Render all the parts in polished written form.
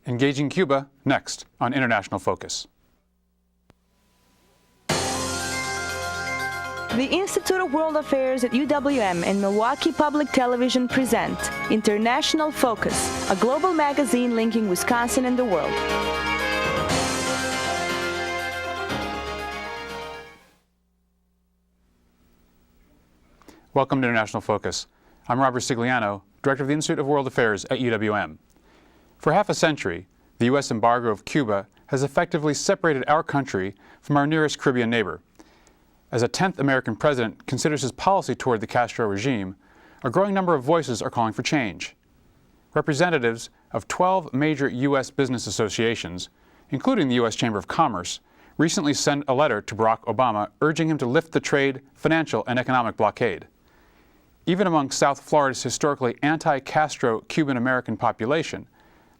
Engaging Cuba, next on International Focus. The Institute of World Affairs at UWM and Milwaukee Public Television present International Focus, a global magazine linking Wisconsin and the world. Welcome to International Focus. I'm Robert Ricigliano, Director of the Institute of World Affairs at UWM. For half a century, the U.S. embargo of Cuba has effectively separated our country from our nearest Caribbean neighbor. As a 10th American president considers his policy toward the Castro regime, a growing number of voices are calling for change. Representatives of 12 major U.S. business associations, including the U.S. Chamber of Commerce, recently sent a letter to Barack Obama urging him to lift the trade, financial, and economic blockade. Even among South Florida's historically anti-Castro Cuban-American population,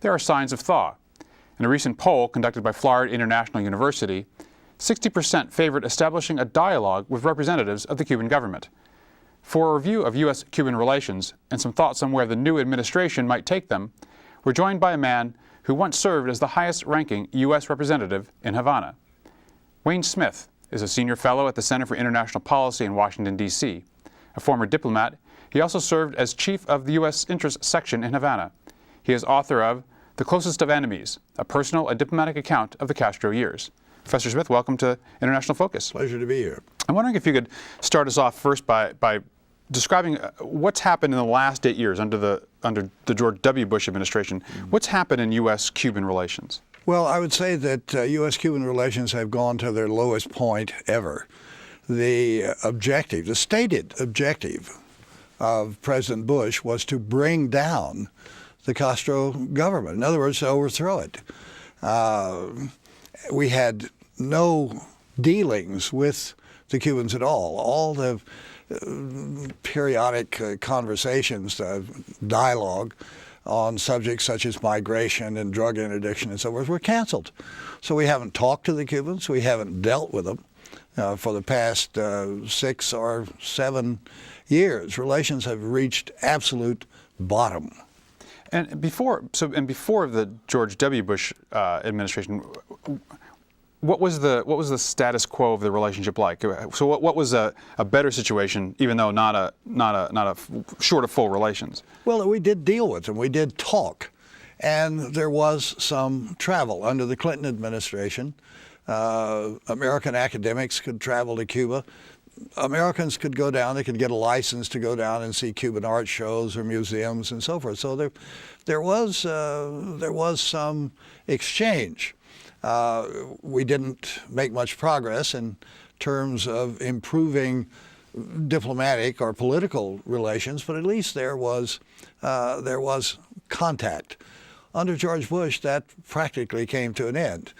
there are signs of thaw. In a recent poll conducted by Florida International University, 60% favored establishing a dialogue with representatives of the Cuban government. For a review of U.S.-Cuban relations and some thoughts on where the new administration might take them, we're joined by a man who once served as the highest-ranking U.S. representative in Havana. Wayne Smith is a senior fellow at the Center for International Policy in Washington, D.C. A former diplomat, he also served as chief of the U.S. Interest Section in Havana. He is author of The Closest of Enemies, a personal and diplomatic account of the Castro years. Professor Smith, welcome to International Focus. Pleasure to be here. I'm wondering if you could start us off first by describing what's happened in the last 8 years under the George W. Bush administration. What's happened in U.S.-Cuban relations? Well, I would say that U.S.-Cuban relations have gone to their lowest point ever. The stated objective of President Bush was to bring down the Castro government. In other words, to overthrow it. We had no dealings with the Cubans at all. All the periodic conversations, dialogue on subjects such as migration and drug interdiction and so forth were canceled. So we haven't talked to the Cubans. We haven't dealt with them for the past 6 or 7 years. Relations have reached absolute bottom. And before the George W. Bush administration, what was the status quo of the relationship like? So what was a better situation, even though not a short of full relations? Well, we did deal with them. We did talk, and there was some travel under the Clinton administration. American academics could travel to Cuba. Americans could go down, they could get a license to go down and see Cuban art shows or museums and so forth. So there was some exchange. We didn't make much progress in terms of improving diplomatic or political relations, but at least there was contact. Under George Bush, that practically came to an end.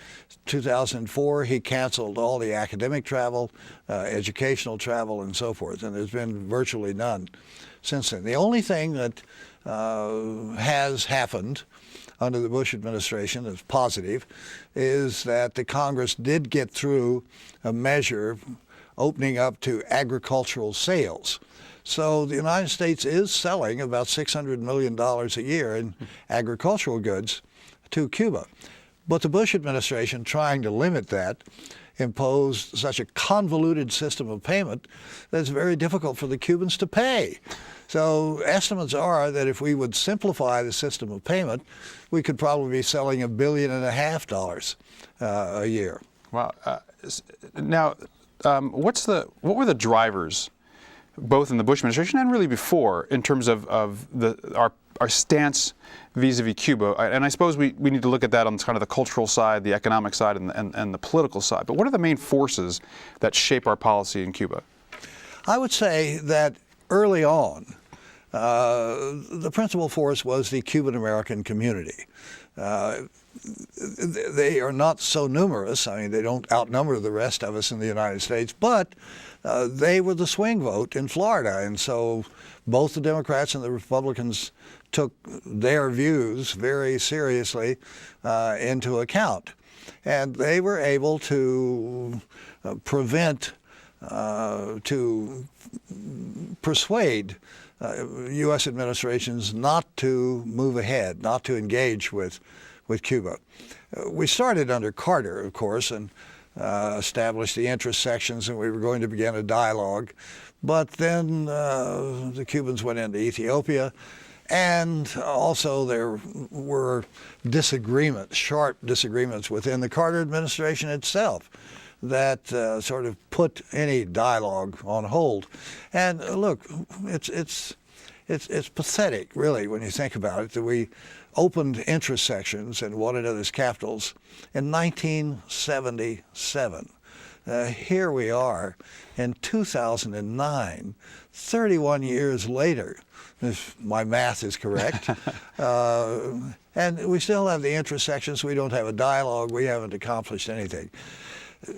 2004, he canceled all the academic travel, educational travel, and so forth, and there's been virtually none since then. The only thing that has happened under the Bush administration that's positive is that the Congress did get through a measure opening up to agricultural sales. So the United States is selling about $600 million a year in agricultural goods to Cuba. But the Bush administration, trying to limit that, imposed such a convoluted system of payment that it's very difficult for the Cubans to pay. So estimates are that if we would simplify the system of payment, we could probably be selling $1.5 billion a year. Wow. Now, what were the drivers, both in the Bush administration and really before, in terms of our stance vis-a-vis Cuba? And I suppose we need to look at that on kind of the cultural side, the economic side, and the political side. But what are the main forces that shape our policy in Cuba? I would say that early on, the principal force was the Cuban-American community. They are not so numerous. I mean, they don't outnumber the rest of us in the United States, but they were the swing vote in Florida. And so both the Democrats and the Republicans took their views very seriously into account. And they were able to persuade U.S. administrations not to move ahead, not to engage with with Cuba. We started under Carter, of course, and established the interest sections, and we were going to begin a dialogue. But then the Cubans went into Ethiopia, and also there were disagreements, sharp disagreements within the Carter administration itself that sort of put any dialogue on hold. And look, it's pathetic, really, when you think about it, that we opened interest sections in one another's capitals in 1977. Here we are in 2009, 31 years later, if my math is correct, and we still have the interest sections. We don't have a dialogue. We haven't accomplished anything.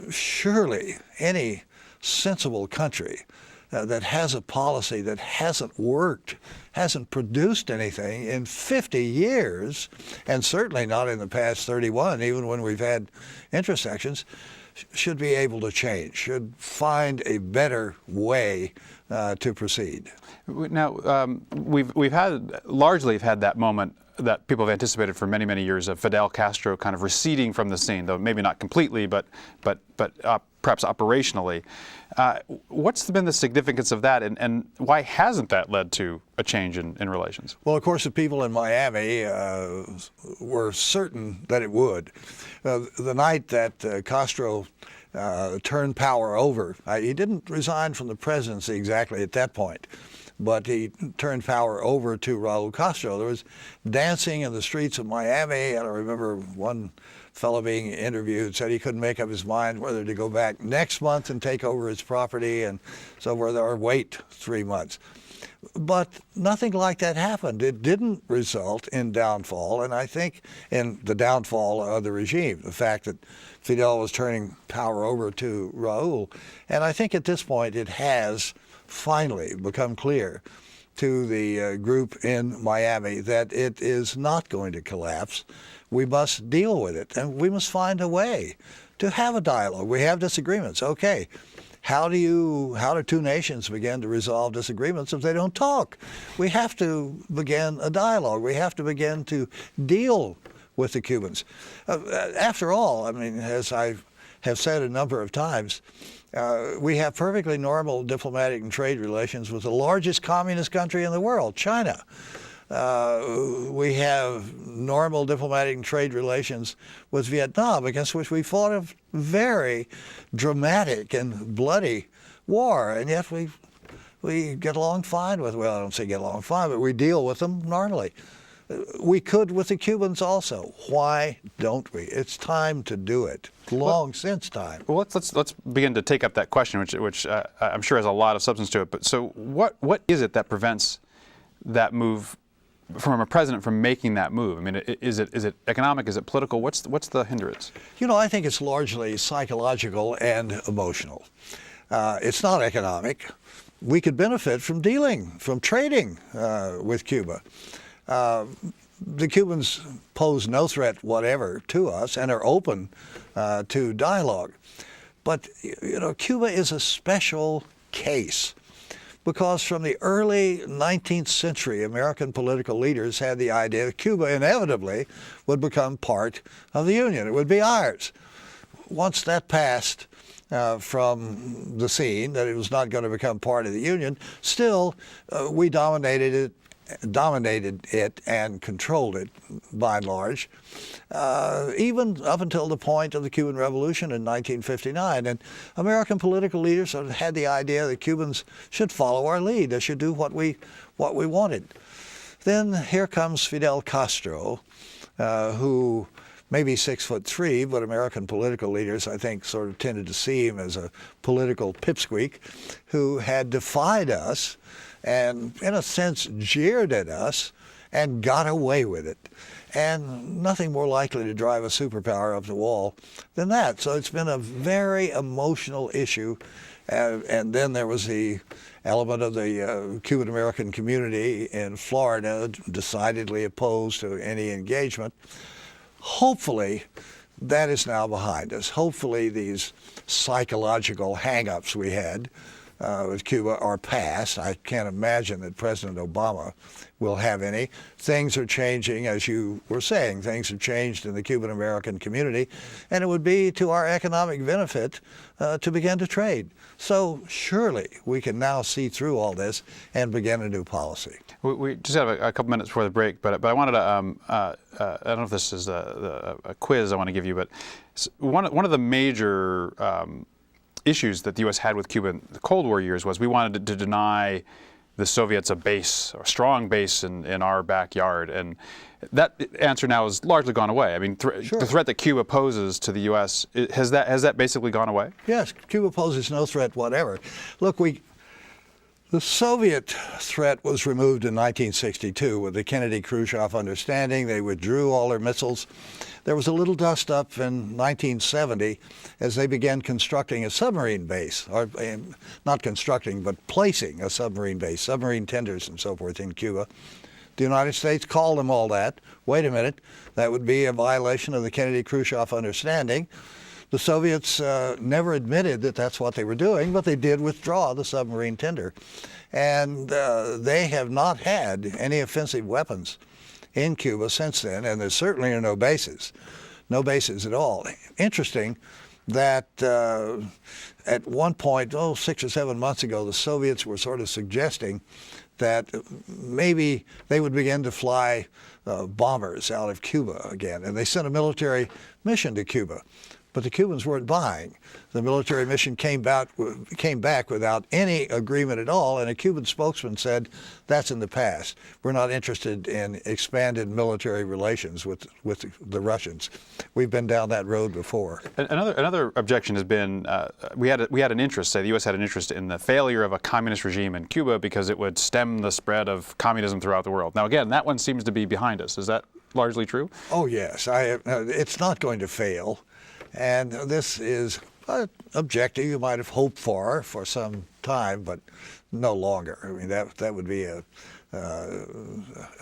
Surely any sensible country that has a policy that hasn't worked, hasn't produced anything in 50 years, and certainly not in the past 31, even when we've had interest sections, should be able to change, should find a better way to proceed. Now, we've largely had that moment that people have anticipated for many, many years of Fidel Castro kind of receding from the scene, though maybe not completely, but perhaps operationally. What's been the significance of that, and why hasn't that led to a change in relations? Well, of course, the people in Miami were certain that it would. The night that Castro turned power over, he didn't resign from the presidency exactly at that point, but he turned power over to Raul Castro. There was dancing in the streets of Miami, and I remember one fellow being interviewed said he couldn't make up his mind whether to go back next month and take over his property and so forth, or wait 3 months. But nothing like that happened. It didn't result in downfall, and I think in the downfall of the regime, the fact that Fidel was turning power over to Raul. And I think at this point it has finally become clear to the group in Miami that it is not going to collapse. We must deal with it, and we must find a way to have a dialogue. We have disagreements. Okay, how do two nations begin to resolve disagreements if they don't talk? We have to begin a dialogue. We have to begin to deal with the Cubans. After all, I mean, as I have said a number of times, we have perfectly normal diplomatic and trade relations with the largest communist country in the world, China. We have normal diplomatic and trade relations with Vietnam, against which we fought a very dramatic and bloody war, and yet we get along fine with, well, I don't say get along fine, but we deal with them normally. We could with the Cubans also. Why don't we? It's time to do it. Since time. Well, let's begin to take up that question, which I'm sure has a lot of substance to it. But so, what is it that prevents that move from a president from making that move? I mean, is it economic? Is it political? What's the hindrance? You know, I think it's largely psychological and emotional. It's not economic. We could benefit from trading with Cuba. The Cubans pose no threat whatever to us and are open to dialogue. But, you know, Cuba is a special case because from the early 19th century, American political leaders had the idea that Cuba inevitably would become part of the Union. It would be ours. Once that passed from the scene, that it was not going to become part of the Union, still we dominated it and controlled it by and large, even up until the point of the Cuban Revolution in 1959. And American political leaders had the idea that Cubans should follow our lead. They should do what we wanted. Then here comes Fidel Castro, who may be 6'3", but American political leaders, I think, sort of tended to see him as a political pipsqueak who had defied us and, in a sense, jeered at us and got away with it. And nothing more likely to drive a superpower up the wall than that. So it's been a very emotional issue. And then there was the element of the Cuban-American community in Florida decidedly opposed to any engagement. Hopefully, that is now behind us. Hopefully, these psychological hang-ups we had with Cuba are past. I can't imagine that President Obama will have any. Things are changing, as you were saying. Things have changed in the Cuban-American community, and it would be to our economic benefit to begin to trade. So surely we can now see through all this and begin a new policy. We just have a couple minutes before the break, but I wanted to, I don't know if this is a quiz I want to give you, but one of the major issues that the U.S. had with Cuba in the Cold War years was we wanted to deny the Soviets a base, a strong base in our backyard. And that answer now has largely gone away. I mean, Sure. The threat that Cuba poses to the U.S., has that basically gone away? Yes, Cuba poses no threat whatever. Look, the Soviet threat was removed in 1962 with the Kennedy-Khrushchev understanding. They withdrew all their missiles. There was a little dust-up in 1970 as they began constructing a submarine base, or not constructing, but placing a submarine base, submarine tenders and so forth in Cuba. The United States called them all that. Wait a minute, that would be a violation of the Kennedy-Khrushchev understanding. The Soviets never admitted that that's what they were doing, but they did withdraw the submarine tender. And they have not had any offensive weapons in Cuba since then, and there certainly are no bases at all. Interesting that at one point, 6 or 7 months ago, the Soviets were sort of suggesting that maybe they would begin to fly bombers out of Cuba again, and they sent a military mission to Cuba. But the Cubans weren't buying. The military mission came back without any agreement at all, and a Cuban spokesman said, that's in the past. We're not interested in expanded military relations with the Russians. We've been down that road before. Another objection has been, we had an interest, say the U.S. had an interest in the failure of a communist regime in Cuba because it would stem the spread of communism throughout the world. Now again, that one seems to be behind us. Is that largely true? Oh yes, it's not going to fail. And this is an objective you might have hoped for some time, but no longer. I mean, that would be a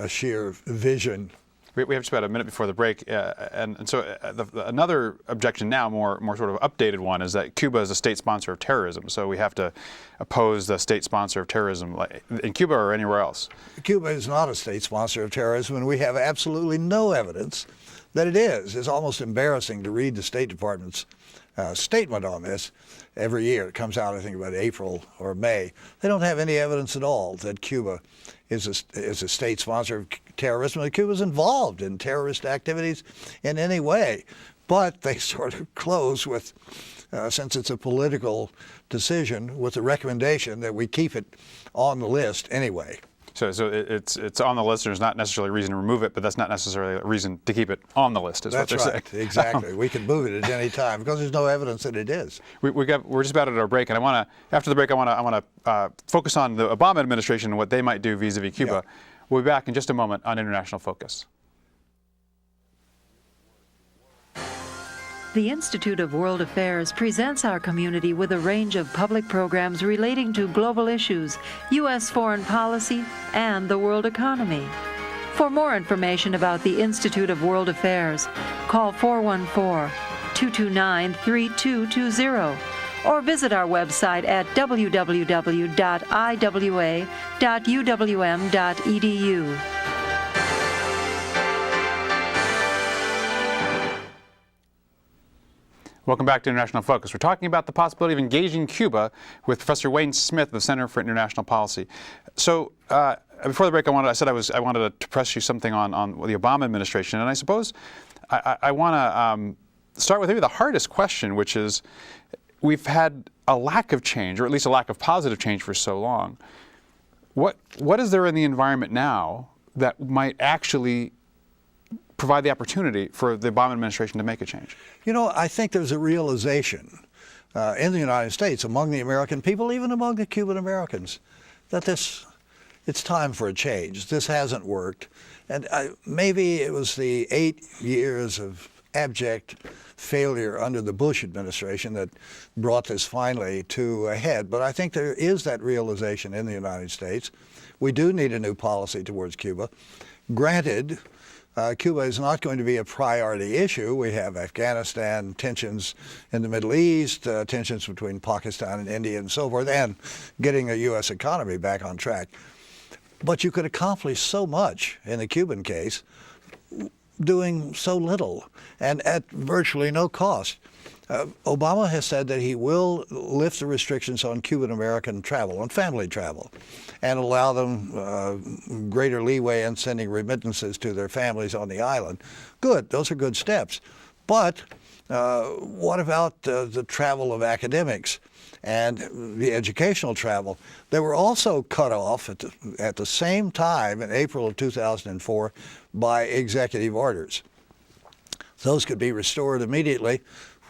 sheer vision. We have just about a minute before the break, and so another objection now, more sort of updated one, is that Cuba is a state sponsor of terrorism. So we have to oppose the state sponsor of terrorism in Cuba or anywhere else. Cuba is not a state sponsor of terrorism, and we have absolutely no evidence that it is. It's almost embarrassing to read the State Department's statement on this every year. It comes out, I think, about April or May. They don't have any evidence at all that Cuba is a state sponsor of terrorism, that Cuba's involved in terrorist activities in any way. But they sort of close with, since it's a political decision, with the recommendation that we keep it on the list anyway. So it's on the list. There's not necessarily a reason to remove it, but that's not necessarily a reason to keep it on the list, is what they're saying. That's right, exactly. We can move it at any time because there's no evidence that it is. We're just about at our break, and after the break, I want to focus on the Obama administration and what they might do vis-a-vis Cuba. Yeah. We'll be back in just a moment on International Focus. The Institute of World Affairs presents our community with a range of public programs relating to global issues, U.S. foreign policy, and the world economy. For more information about the Institute of World Affairs, call 414-229-3220 or visit our website at www.iwa.uwm.edu. Welcome back to International Focus. We're talking about the possibility of engaging Cuba with Professor Wayne Smith of the Center for International Policy. So before the break, I wanted to press you something on the Obama administration, and I suppose I want to start with maybe the hardest question, which is we've had a lack of change, or at least a lack of positive change, for so long. What is there in the environment now that might actually provide the opportunity for the Obama administration to make a change? You know, I think there's a realization in the United States, among the American people, even among the Cuban Americans, that it's time for a change. This hasn't worked. And maybe it was the 8 years of abject failure under the Bush administration that brought this finally to a head. But I think there is that realization in the United States. We do need a new policy towards Cuba. Granted, Cuba is not going to be a priority issue. We have Afghanistan, tensions in the Middle East, tensions between Pakistan and India and so forth, and getting a U.S. economy back on track. But you could accomplish so much in the Cuban case doing so little and at virtually no cost. Obama has said that he will lift the restrictions on Cuban-American travel, on family travel, and allow them greater leeway in sending remittances to their families on the island. Good, those are good steps. But what about the travel of academics and the educational travel? They were also cut off at the same time in April of 2004 by executive orders. Those could be restored immediately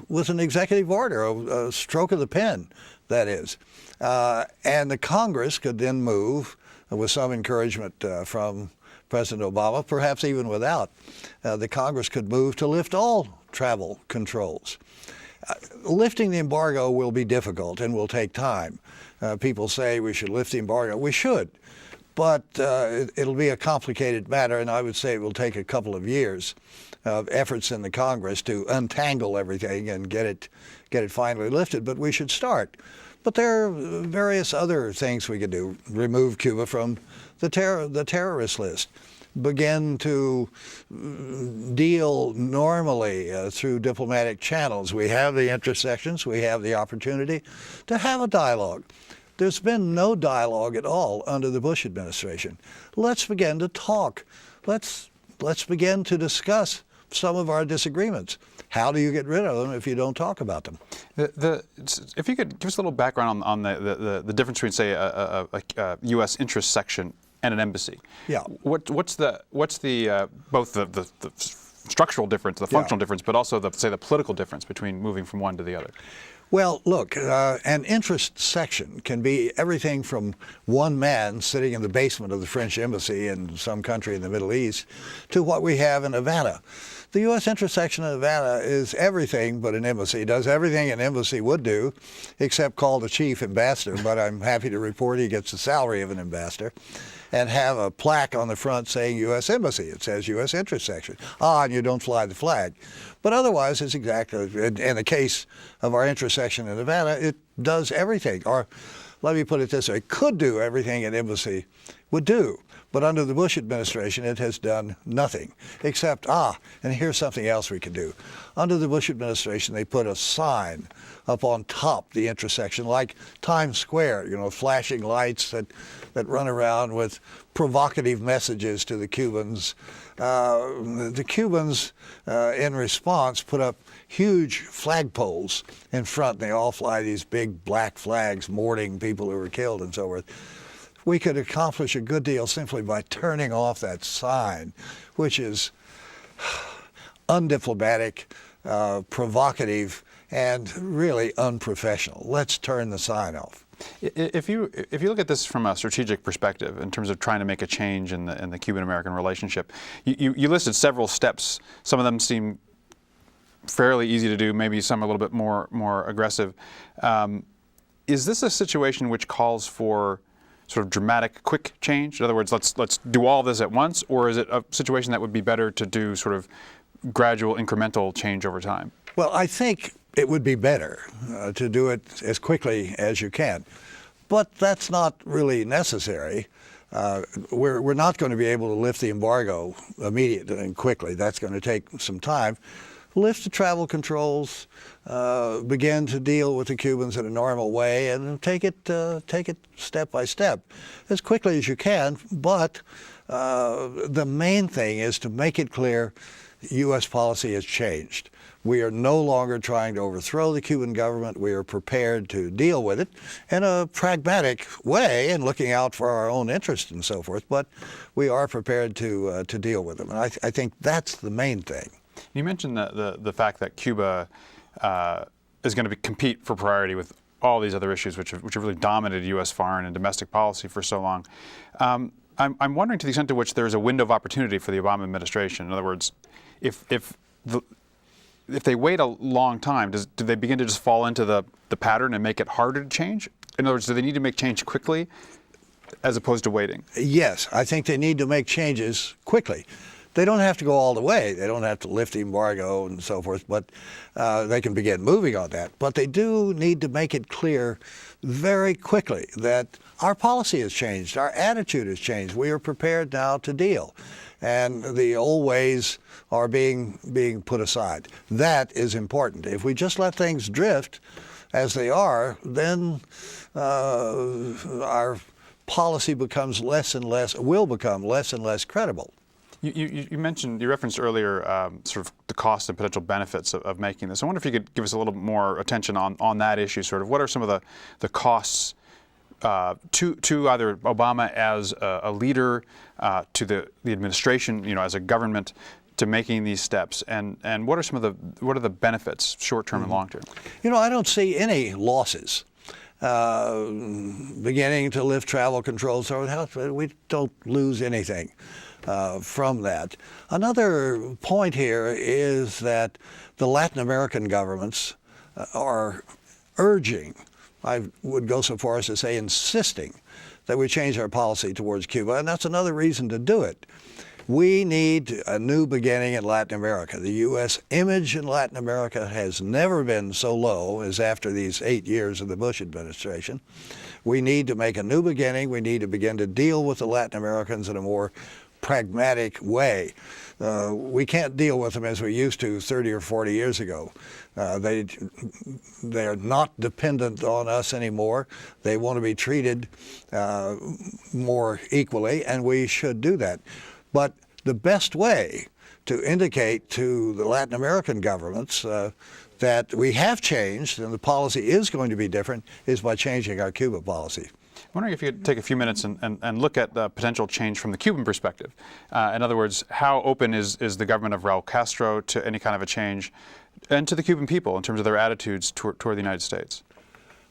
with an executive order, a stroke of the pen, that is. And the Congress could then move, with some encouragement from President Obama, perhaps even without, the Congress could move to lift all travel controls. Lifting the embargo will be difficult and will take time. People say we should lift the embargo. We should, but it'll be a complicated matter, and I would say it will take a couple of years of efforts in the Congress to untangle everything and get it finally lifted. But we should start. But there are various other things we could do. Remove Cuba from the terrorist list. Begin to deal normally through diplomatic channels. We have the intersections. We have the opportunity to have a dialogue. There's been no dialogue at all under the Bush administration. Let's begin to talk. Let's begin to discuss some of our disagreements. How do you get rid of them if you don't talk about them? If you could give us a little background on the difference between, say, a U.S. interest section and an embassy. Yeah. What's the both the structural difference, the functional difference, but also the political difference between moving from one to the other? Well, look, an interest section can be everything from one man sitting in the basement of the French embassy in some country in the Middle East to what we have in Havana. The U.S. interest section in Havana is everything but an embassy. It does everything an embassy would do, except call the chief ambassador, but I'm happy to report he gets the salary of an ambassador, and have a plaque on the front saying U.S. Embassy. It says U.S. interest section. And you don't fly the flag. But otherwise, it's exactly, in the case of our interest section in Havana, it does everything. Or let me put it this way, it could do everything an embassy would do. But under the Bush administration, it has done nothing except, and here's something else we can do. Under the Bush administration, they put a sign up on top the intersection, like Times Square, flashing lights that run around with provocative messages to the Cubans. The Cubans, in response, put up huge flagpoles in front. They all fly these big black flags mourning people who were killed and so forth. We could accomplish a good deal simply by turning off that sign, which is undiplomatic, provocative, and really unprofessional. Let's turn the sign off. If you look at this from a strategic perspective, in terms of trying to make a change in the Cuban-American relationship, you listed several steps. Some of them seem fairly easy to do, maybe some a little bit more aggressive. Is this a situation which calls for sort of dramatic, quick change? In other words, let's do all this at once, or is it a situation that would be better to do sort of gradual, incremental change over time? Well, I think it would be better to do it as quickly as you can, but that's not really necessary. We're not going to be able to lift the embargo immediately and quickly. That's going to take some time. Lift the travel controls, begin to deal with the Cubans in a normal way, and take it step by step, as quickly as you can. But the main thing is to make it clear U.S. policy has changed. We are no longer trying to overthrow the Cuban government. We are prepared to deal with it in a pragmatic way and looking out for our own interests and so forth. But we are prepared to deal with them, and I think that's the main thing. You mentioned the fact that Cuba is going to compete for priority with all these other issues which have really dominated U.S. foreign and domestic policy for so long. I'm wondering to the extent to which there's a window of opportunity for the Obama administration. In other words, if they wait a long time, do they begin to just fall into the pattern and make it harder to change? In other words, do they need to make change quickly as opposed to waiting? Yes, I think they need to make changes quickly. They don't have to go all the way. They don't have to lift the embargo and so forth, but they can begin moving on that. But they do need to make it clear very quickly that our policy has changed, our attitude has changed. We are prepared now to deal, and the old ways are being put aside. That is important. If we just let things drift as they are, then our policy becomes will become less and less credible. You referenced earlier sort of the cost and potential benefits of making this. I wonder if you could give us a little more attention on that issue. Sort of, what are some of the costs to either Obama as a leader, to the administration, as a government, to making these steps, and what are the benefits, short term and long term? I don't see any losses. Beginning to lift travel controls, we don't lose anything from that. Another point here is that the Latin American governments are urging, I would go so far as to say insisting, that we change our policy towards Cuba, and that's another reason to do it. We need a new beginning in Latin America. The U.S. image in Latin America has never been so low as after these 8 years of the Bush administration. We need to make a new beginning. We need to begin to deal with the Latin Americans in a more pragmatic way. We can't deal with them as we used to 30 or 40 years ago. They're not dependent on us anymore. They want to be treated more equally, and we should do that. But the best way to indicate to the Latin American governments that we have changed and the policy is going to be different is by changing our Cuba policy. I'm wondering if you could take a few minutes and look at the potential change from the Cuban perspective. In other words, how open is the government of Raul Castro to any kind of a change, and to the Cuban people in terms of their attitudes toward the United States?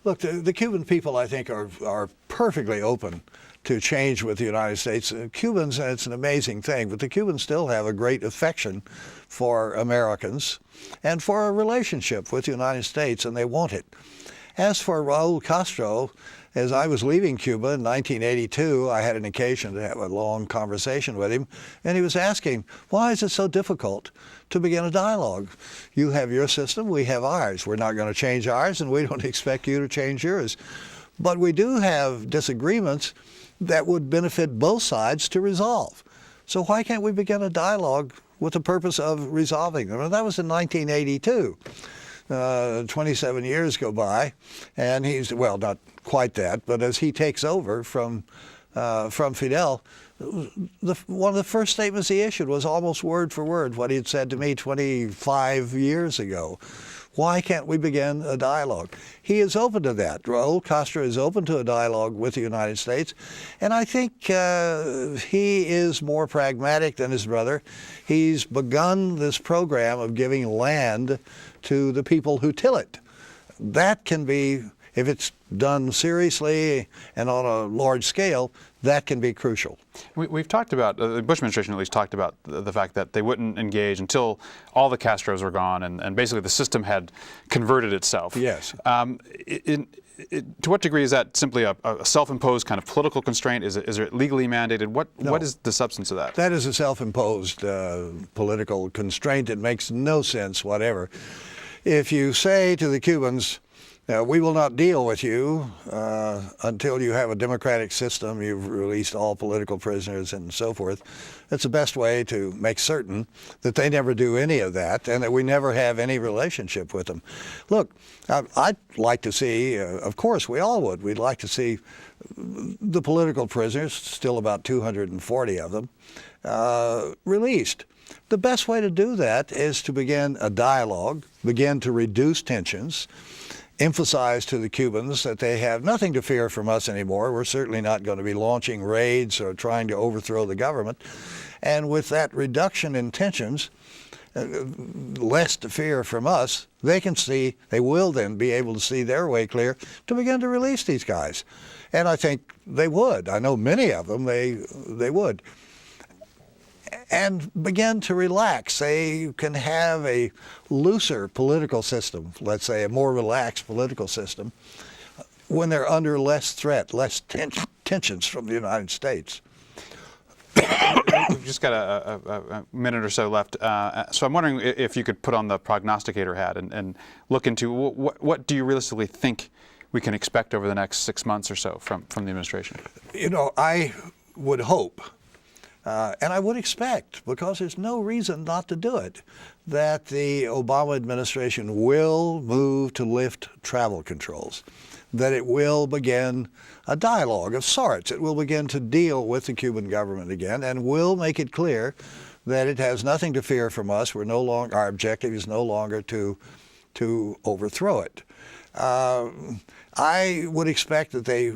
Look, the Cuban people, I think, are perfectly open to change with the United States. Cubans, and it's an amazing thing, but the Cubans still have a great affection for Americans and for a relationship with the United States, and they want it. As for Raul Castro, as I was leaving Cuba in 1982, I had an occasion to have a long conversation with him, and he was asking, why is it so difficult to begin a dialogue? You have your system, we have ours. We're not going to change ours, and we don't expect you to change yours. But we do have disagreements that would benefit both sides to resolve. So why can't we begin a dialogue with the purpose of resolving them? And that was in 1982. 27 years go by, and he's, well, not quite that, but as he takes over from Fidel, one of the first statements he issued was almost word for word what he had said to me 25 years ago. Why can't we begin a dialogue? He is open to that. Raul Castro is open to a dialogue with the United States, and I think he is more pragmatic than his brother. He's begun this program of giving land to the people who till it. That can be, if it's done seriously and on a large scale, that can be crucial. We've talked about, the Bush administration at least talked about the fact that they wouldn't engage until all the Castros were gone and basically the system had converted itself. Yes. To what degree is that simply a self-imposed kind of political constraint? Is it legally mandated? What is the substance of that? That is a self-imposed political constraint. It makes no sense whatever. If you say to the Cubans, we will not deal with you until you have a democratic system, you've released all political prisoners and so forth, that's the best way to make certain that they never do any of that and that we never have any relationship with them. Look, I'd like to see, of course we all would, we'd like to see the political prisoners, still about 240 of them, released. The best way to do that is to begin a dialogue, begin to reduce tensions, emphasize to the Cubans that they have nothing to fear from us anymore. We're certainly not going to be launching raids or trying to overthrow the government. And with that reduction in tensions, less to fear from us, they will then be able to see their way clear to begin to release these guys. And I think they would. I know many of them, they would. And begin to relax. They can have a looser political system, let's say a more relaxed political system, when they're under less threat, less tensions from the United States. We've just got a minute or so left, so I'm wondering if you could put on the prognosticator hat and look into what do you realistically think we can expect over the next 6 months or so from the administration? You know, I would hope, and I would expect, because there's no reason not to do it, that the Obama administration will move to lift travel controls, that it will begin a dialogue of sorts. It will begin to deal with the Cuban government again and will make it clear that it has nothing to fear from us. Our objective is no longer to overthrow it. I would expect that they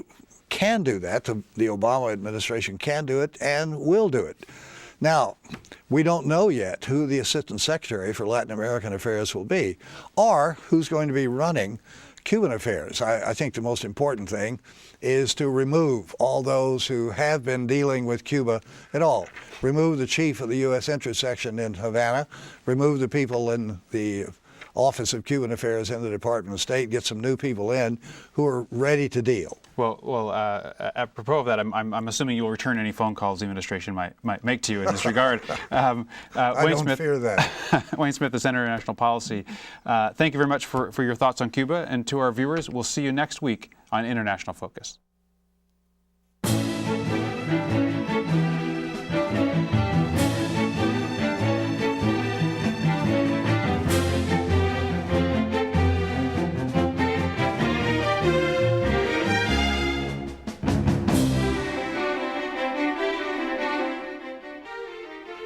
can do that. The Obama administration can do it and will do it. Now, we don't know yet who the Assistant Secretary for Latin American Affairs will be, or who's going to be running Cuban affairs. I think the most important thing is to remove all those who have been dealing with Cuba at all. Remove the chief of the U.S. Interest Section in Havana, remove the people in the Office of Cuban Affairs in the Department of State, get some new people in who are ready to deal. Well, apropos of that, I'm assuming you'll return any phone calls the administration might make to you in this regard. I don't fear that. Wayne Smith, the Center for International Policy. Thank you very much for your thoughts on Cuba, and to our viewers, we'll see you next week on International Focus.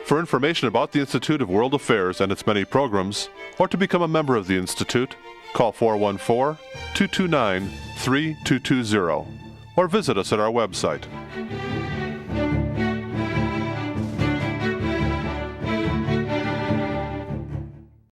For information about the Institute of World Affairs and its many programs, or to become a member of the Institute, call 414-229-3220 or visit us at our website.